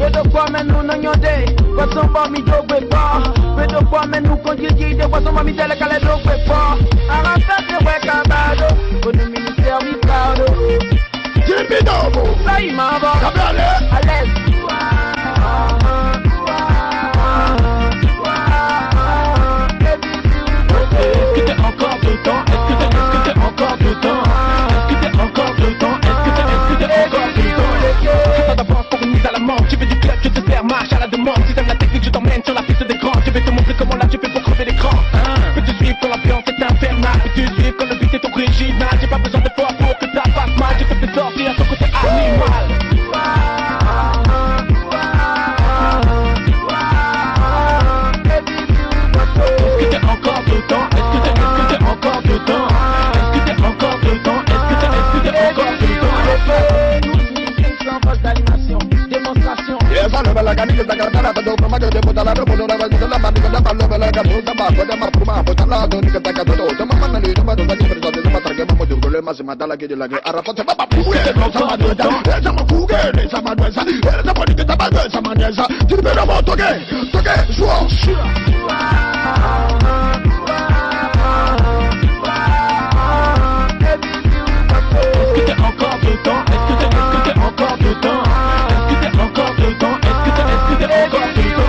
Vedo qua me non ogni day. Questo un po' mi dove fa. Vedo qua me non con gigi. De questo mi tele che le dove fa. Arrangiate we cabado. Con il ministero mi caudo. Jimmy Dobo. Sai mavo. Cabrale. Alex. Est-ce que t'es encore dedans? Est-ce que t'es encore dedans? Est-ce que t'es encore dedans? Est-ce que t'es encore dedans? C'est pas d'avance pour une mise à la mort. Tu veux du club, je te sers, marche à la demande. Si t'aimes la technique, je t'emmène sur la piste des grands. Je vais te montrer comment là tu fais pour crever l'écran. Peux-tu suivre quand l'ambiance est infernale? Peux-tu suivre quand le beat est original? J'ai pas besoin de toi pour que ça passe mal. J'ai fait tes sorties à ton côté animal. Est-ce que t'es encore dedans? Est-ce que t'es encore dedans? Est-ce que t'es encore dedans? Est-ce que t'es encore dedans? 12 500 postes d'animation, démonstration. Yes, I never like a nigga that got a dope from my good people that I don't know about the man that I love like a fool, the man, but I'm a puma, but I'm not doing it like a dodo. The man, the man, the man, the matter, get my dude, my simata like it like a rapot, but I'm a good dog. There's a cougar, there's a man, there's a body that I'm a good, man, there's a to be about again, Est-ce que t'es encore dedans? Est-ce que t'es encore dedans? Est-ce que t'es encore dedans? Est-ce que t'es encore dedans?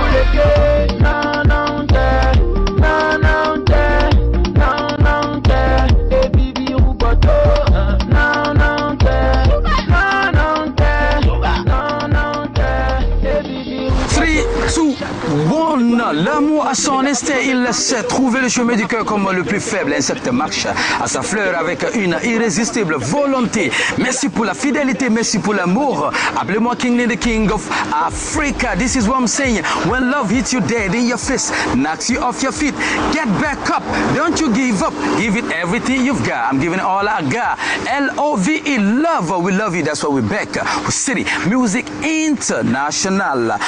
L'amour à son instinct, il sait trouver le chemin du cœur comme le plus faible. Insecte marche à sa fleur avec une irrésistible volonté. Merci pour la fidélité, merci pour l'amour. Appelez-moi King the King of Africa. This is what I'm saying. When love hits you dead in your face, knocks you off your feet, get back up. Don't you give up. Give it everything you've got. I'm giving it all I got. L-O-V-E, love. We love you. That's why we're back. City Music International.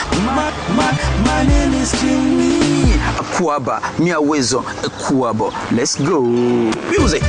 My name is King Kwaba, Miawezo Kwabo. Let's go. Music.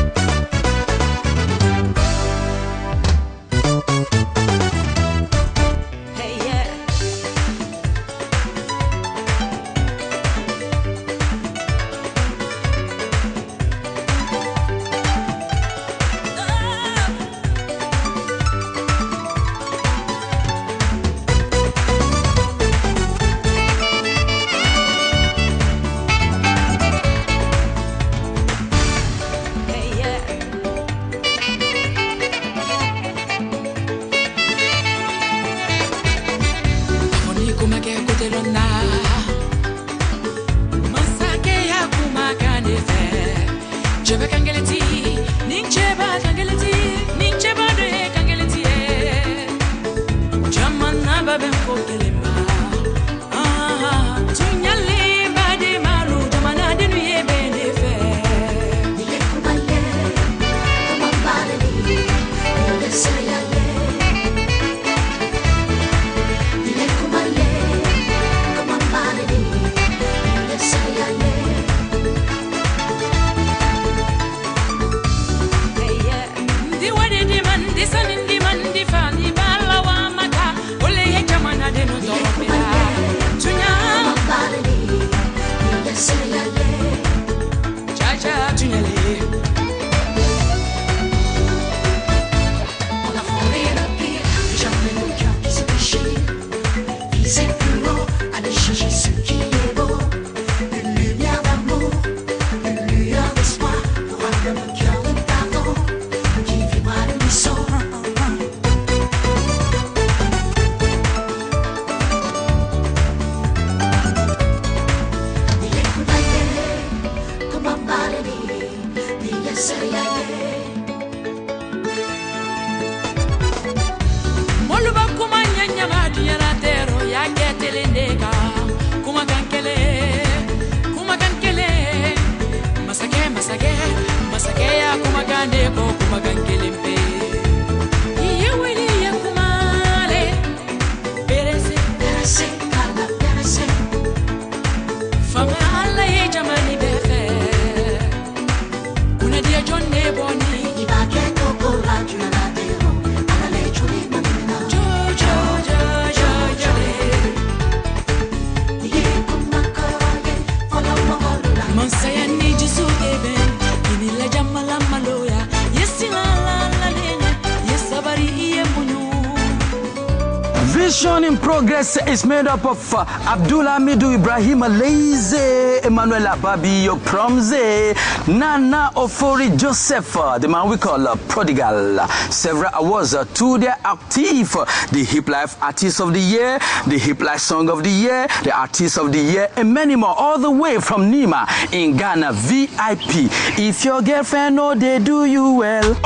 Progress is made up of Abdullah Midou Ibrahim Laze, Emmanuel Ababi Promze, Nana Ofori Joseph, the man we call Prodigal. Several awards to their active, the Hip Life Artist of the Year, the Hip Life Song of the Year, the Artist of the Year, and many more, all the way from Nima in Ghana, VIP. If your girlfriend know they do you well.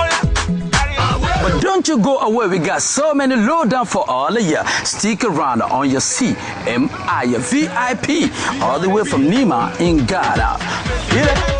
But don't you go away, we got so many lowdown for all of you. Stick around on your CMI VIP, all the way from Nima in Ghana. Hear it?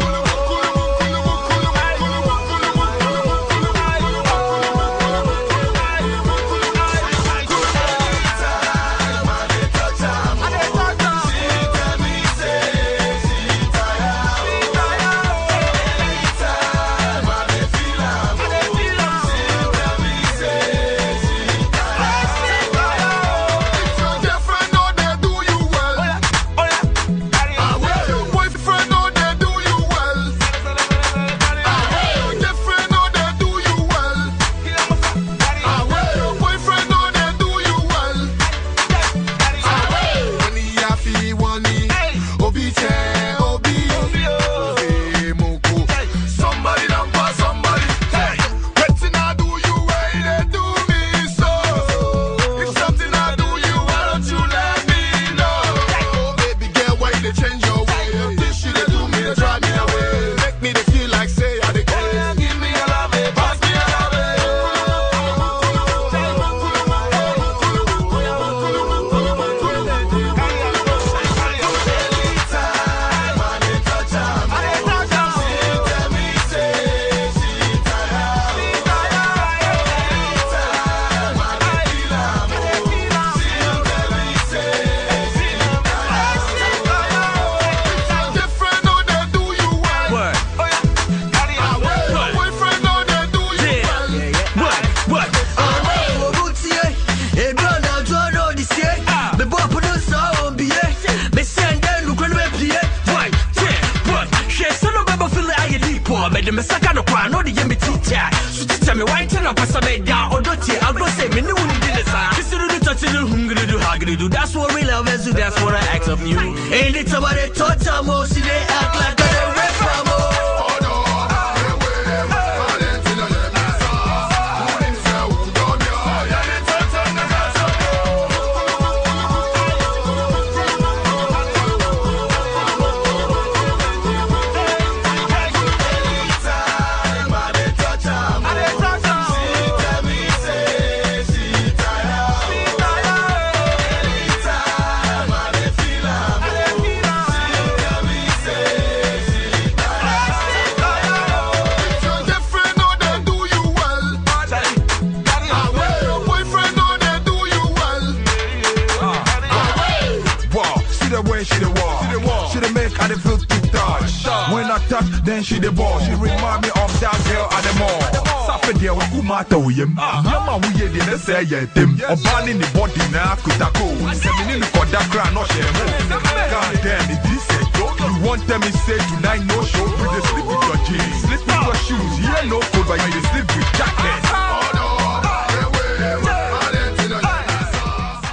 That's what we love and do, that's what I ask of you. Ain't it somebody touch them more, see they act like they're rip from more. Then she the boss. She remind me of that girl at the mall. Saturday we umata uyem. Yama uye di ne say yetem. Obani ni body na kutako. Semini ni koda kra no shemo. God damn it, this a joke. You want them to say tonight no show. You just sleep with your jeans, sleep with your shoes. Here no cold, but you sleep with jackets.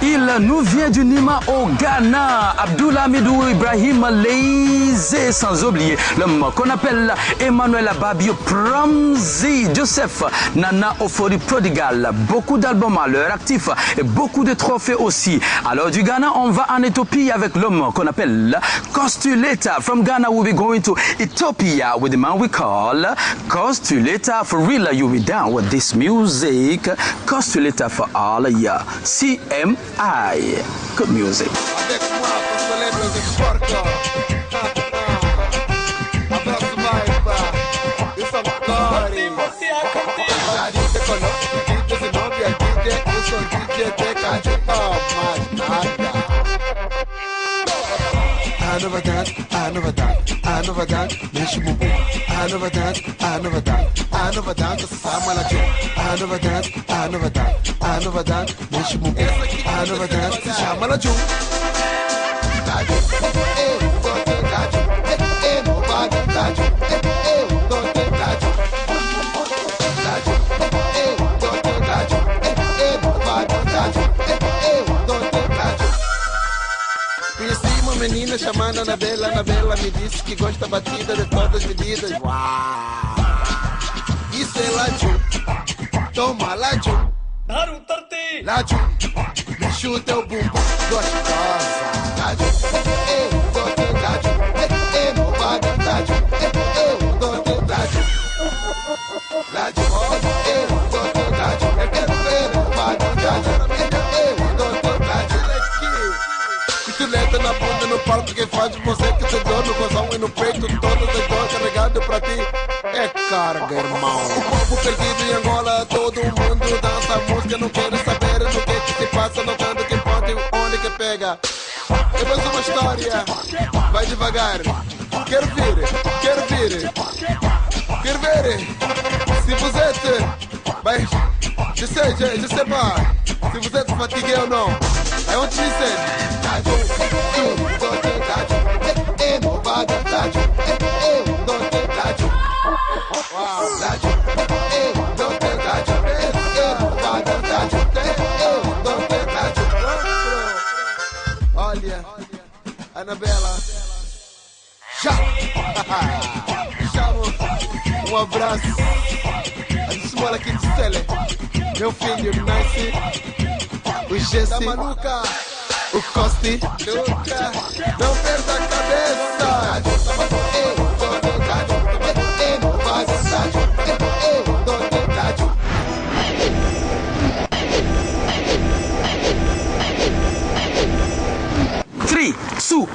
Il nous vient du Nima au Ghana, Abdullah Midou Ibrahim Laze, sans oublier l'homme qu'on appelle Emmanuel Ababio Promzi, Joseph, Nana Ofori Prodigal, beaucoup d'albums à leur actif et beaucoup de trophées aussi. Alors du Ghana, on va en Éthiopie avec l'homme qu'on appelle Kostuleta. From Ghana, we'll be going to Ethiopia with the man we call Kostuleta. For real, you'll be down with this music. Kostuleta for all of ya. CMI. Good music. I never dance, Neshimubu. I never dance, Samalaju. I never dance, Neshimubu. I never dance, Samalaju. menina chamada Anabela me disse que gosta batida de todas as medidas. Uau! Isso é Ládio. Toma, Ládio. Ládio. Me chuta o bumbum gostosa. Ládio. Gosto Ládio. Movada Ládio. Gosto Ládio. Ládio. Gosto Ládio. Movada Ládio. Gosto Ládio. Pichuleta na bunda, no palco, quem faz você que te dor no gozão e no peito, todas as dores carregado pra ti. É carga, irmão. O povo perdido em Angola, todo mundo dança música, não quero saber do que se passa, não quando que pode, onde que pega. Eu penso uma história, vai devagar. Quero ver. Se você vai, je sais pas, se você te fatigué ou não. É onde se sente. Olha, Anabela, chamo, um abraço, a esmola aqui de Stelle, meu filho Nancy, o Jesse, a Manuca, o Costi, Luca, não perda a cabeça.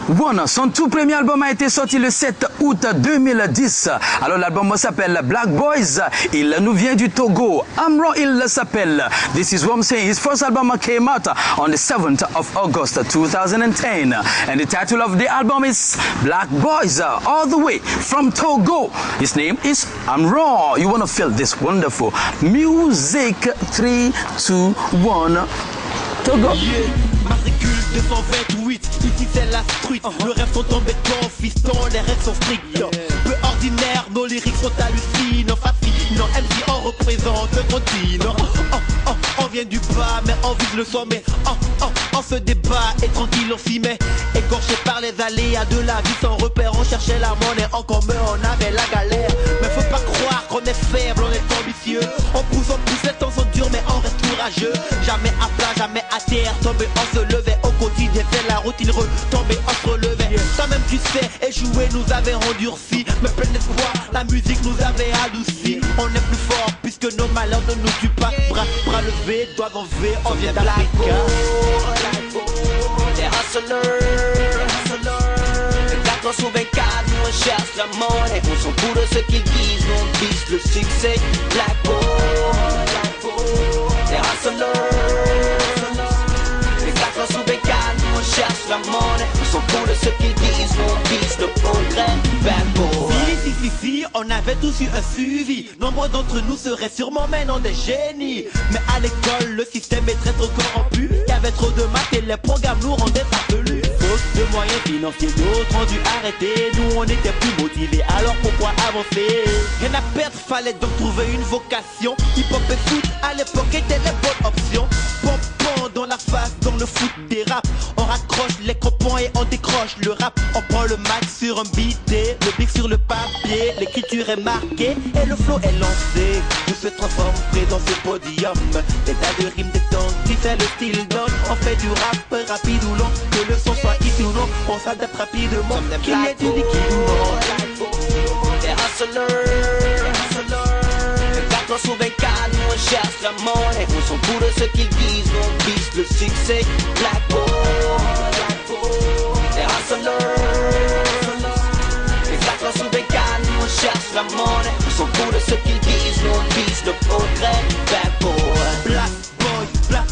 One, son tout premier album a été sorti le 7 août 2010. Alors l'album s'appelle Black Boys. Il nous vient du Togo. Amro, il s'appelle. This is what I'm saying. His first album came out on the 7th of August 2010. And the title of the album is Black Boys, all the way from Togo. His name is Amro. You want to feel this wonderful music. 3, 2, 1, Togo. Yeah. Matricule 228, ici c'est la street. Le rêve sont tombés quand fiston, les rêves sont stricts. Peu ordinaire, nos lyrics sont hallucinants, fascinants. MC on représente le continent. On vient du bas mais on vise le sommet. On se débat et tranquille on s'y met. Écorché par les aléas de la vie sans repère, on cherchait la monnaie en commun, on avait la galère. Mais faut pas croire qu'on est faible, on est ambitieux. On pousse, les temps sont durs mais on reste courageux. Jamais à plat, jamais à terre, tomber on se levait au quotidien, c'est la routine, retomber on se relevait. Toi-même tu sais, échouer nous avait endurci, mais plein d'espoir, la musique nous avait adouci. On est plus fort puisque nos malheurs ne nous tuent pas. Bras levés, doigts en V, on vient d'Afrique. Les hustlers, les 4 ans sous 24, nous on cherche la monnaie. On s'en fout de ce qu'ils disent, nous on vise le succès. Black boy, les hustlers, les 4 ans sous 24, nous on cherche la monnaie. On s'en fout de ce qu'ils disent, nous on vise le progrès. Bad boy. Si, on avait tous eu un suivi. Nombre d'entre nous seraient sûrement maintenant des génies. Mais à l'école, le système est très trop corrompu. Il y avait trop de maths et les programmes nous rendaient farfelus. Faute de moyens financiers, d'autres ont dû arrêter. Nous on était plus motivés, alors pourquoi avancer? Rien à perdre, fallait donc trouver une vocation. Hip-hop et foot, à l'époque étaient les bonnes options. Pompon dans la face, dans le foot des raps. On raccroche les crampons et on décroche le rap. On prend le max sur un beat, le bic sur le papier. L'écriture est marquée et le flow est lancé. Tout se transforme près dans ce podium. Des tas de rimes, des temps qui fait le style donne. On fait du rap rapide ou long, que le son soit hit ou non. On s'adapte rapidement, qu'il y ait du liquide ou non. Les hustlers, les 4 ans sous 24, nous on cherche la monnaie. On s'en fout de ce qu'ils disent, nous on vise le succès. Black boy, les hustlers, les 4 ans sous 24, nous on cherche la monnaie. On s'en fout de ce qu'ils disent, nous on vise le progrès. Bad boy,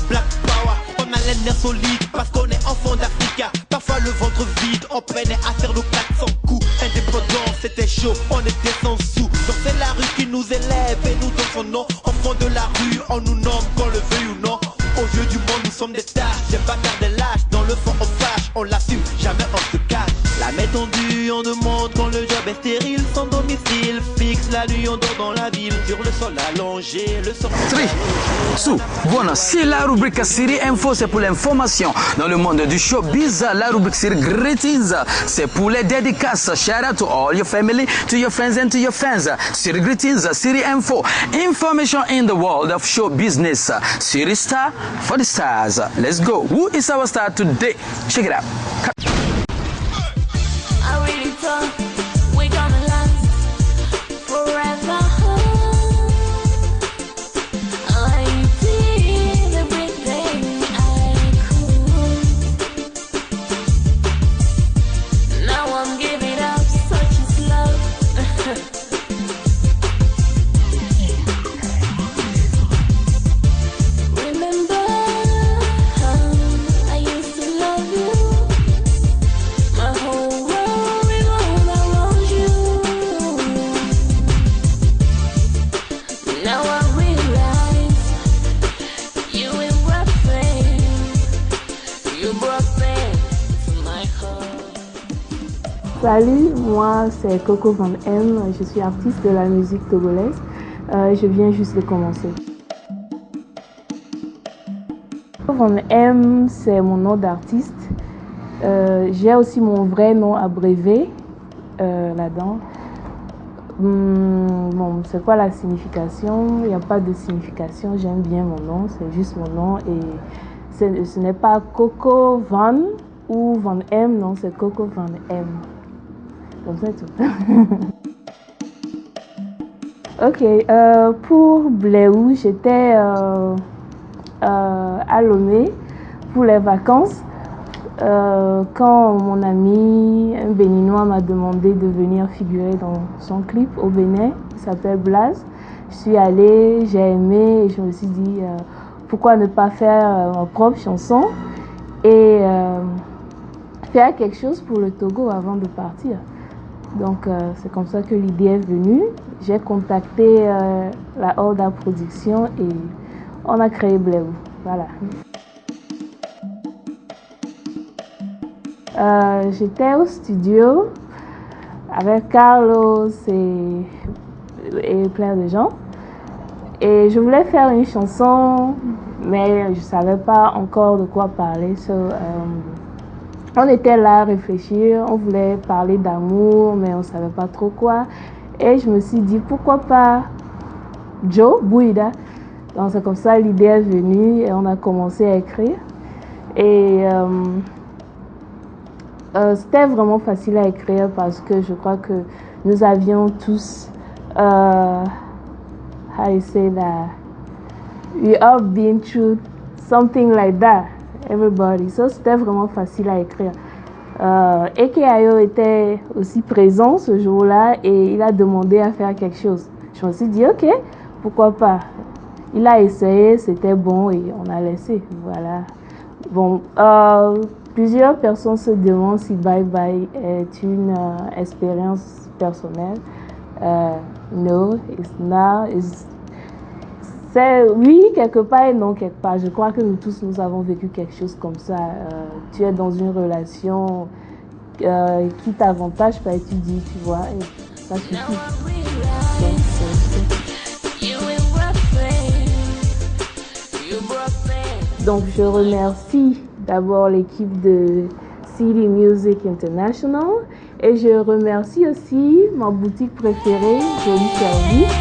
black power. On a les nerfs solides parce qu'on est enfant d'Africa. Parfois le ventre vide, on peinait à faire nos 400 coups. Indépendant, c'était chaud, on était sans sous. Donc c'est la rue qui nous élève et nous donne son nom. Enfants de la rue, on nous nomme qu'on le veuille ou non. Aux yeux du monde, nous sommes des tâches. J'aime pas faire des lâches, dans le fond on fâche. On l'assume, jamais on se cache. La main tendue lui on demande quand le job est stérile. Sans domicile fixe, la nuit on dort dans la ville. Sur le sol allongé, le sol... Voilà, c'est la rubrique Siri Info, c'est pour l'information dans le monde du showbiz. La rubrique Siri Greetings, c'est pour les dédicaces. Shout out to all your family, to your friends and to your fans. Siri Greetings, Siri Info, information in the world of show business. Siri Star for the stars. Let's go. Who is our star today? Check it out. I really thought we're gonna last forever. I did everything I could. Now I'm giving up, such is love. Remember how I used to love you? My whole world revolved around you. Now I realize you ain't worth. You brought pain to my heart. Salut, moi c'est Coco Van M, je suis artiste de la musique togolaise. Je viens juste de commencer. Coco Van M, c'est mon nom d'artiste. J'ai aussi mon vrai nom abrévé là-dedans. Bon, c'est quoi la signification? Il n'y a pas de signification, j'aime bien mon nom, c'est juste mon nom. Et ce n'est pas Coco Van ou Van M, non, c'est Coco Van M. Comme ça, tout. Ok, pour Bléou, j'étais à Lomé pour les vacances. Quand mon ami, un Béninois, m'a demandé de venir figurer dans son clip au Bénin, il s'appelle Blaze. Je suis allée, j'ai aimé et je me suis dit pourquoi ne pas faire ma propre chanson et faire quelque chose pour le Togo avant de partir. Donc c'est comme ça que l'idée est venue. J'ai contacté la Horda Production et on a créé Bléou. Voilà. J'étais au studio avec Carlos et plein de gens. Et je voulais faire une chanson, mais je ne savais pas encore de quoi parler. On était là à réfléchir, on voulait parler d'amour, mais on ne savait pas trop quoi. Et je me suis dit, pourquoi pas Joe Bouida. Donc c'est comme ça l'idée est venue et on a commencé à écrire. Et c'était vraiment facile à écrire parce que je crois que nous avions tous, how you say that, we all been through something like that, everybody. So c'était vraiment facile à écrire. Eke était aussi présent ce jour-là et il a demandé à faire quelque chose. Je me suis dit, ok, pourquoi pas. Il a essayé, c'était bon et on a laissé, voilà. Bon, plusieurs personnes se demandent si Bye Bye est une expérience personnelle. No, it's not. Oui, quelque part et non, quelque part. Je crois que nous tous, nous avons vécu quelque chose comme ça. Tu es dans une relation qui t'avantage, pas tu dis, tu vois, et ça suffit. Donc, je remercie d'abord l'équipe de City Music International et je remercie aussi ma boutique préférée, Joli Service.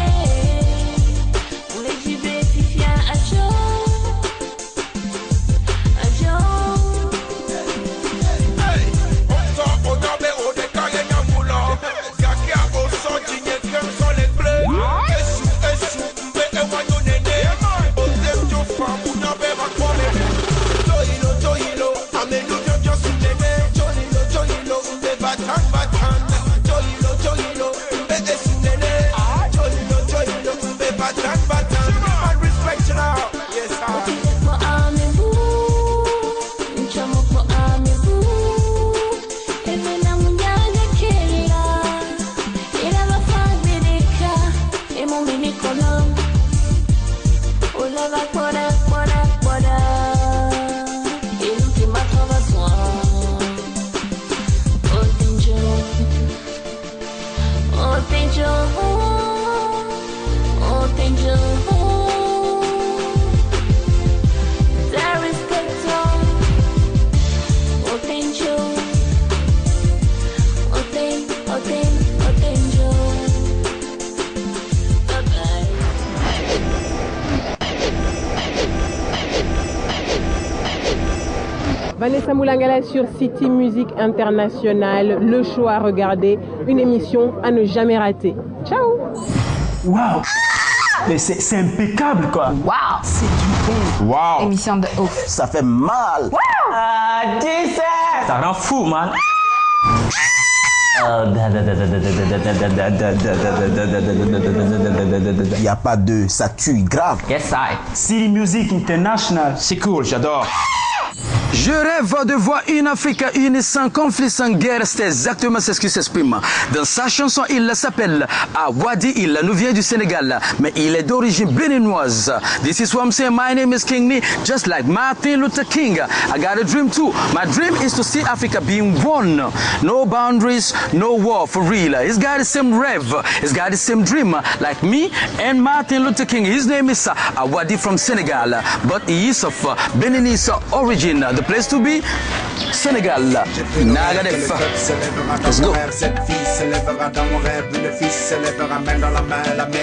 Vanessa Moulangala sur City Music International, le show à regarder, une émission à ne jamais rater. Ciao. Waouh. Mais c'est impeccable quoi. Waouh, c'est du bon. Wow. Émission de ouf. Ça fait mal. Wow. Jesus. Ça rend fou, man. Il n'y a pas de, ça tue grave. Yes, I. City Music International, c'est cool, j'adore. Je rêve de voir une Afrique unie sans conflit, sans guerre. C'est exactement ce qui s'exprime. Dans sa chanson, il s'appelle Awadi. Il nous vient du Sénégal, mais il est d'origine béninoise. This is what I'm saying. My name is King Nee, just like Martin Luther King. I got a dream too. My dream is to see Africa being one. No boundaries, no war, for real. He's got the same rev. He's got the same dream, like me and Martin Luther King. His name is Awadi from Senegal, but he is of Beninese origin. The place to be, Sénégal. Nagadef. Let's go. Cette fille s'élèvera dans mon rêve, une fille s'élèvera main dans la main, la main.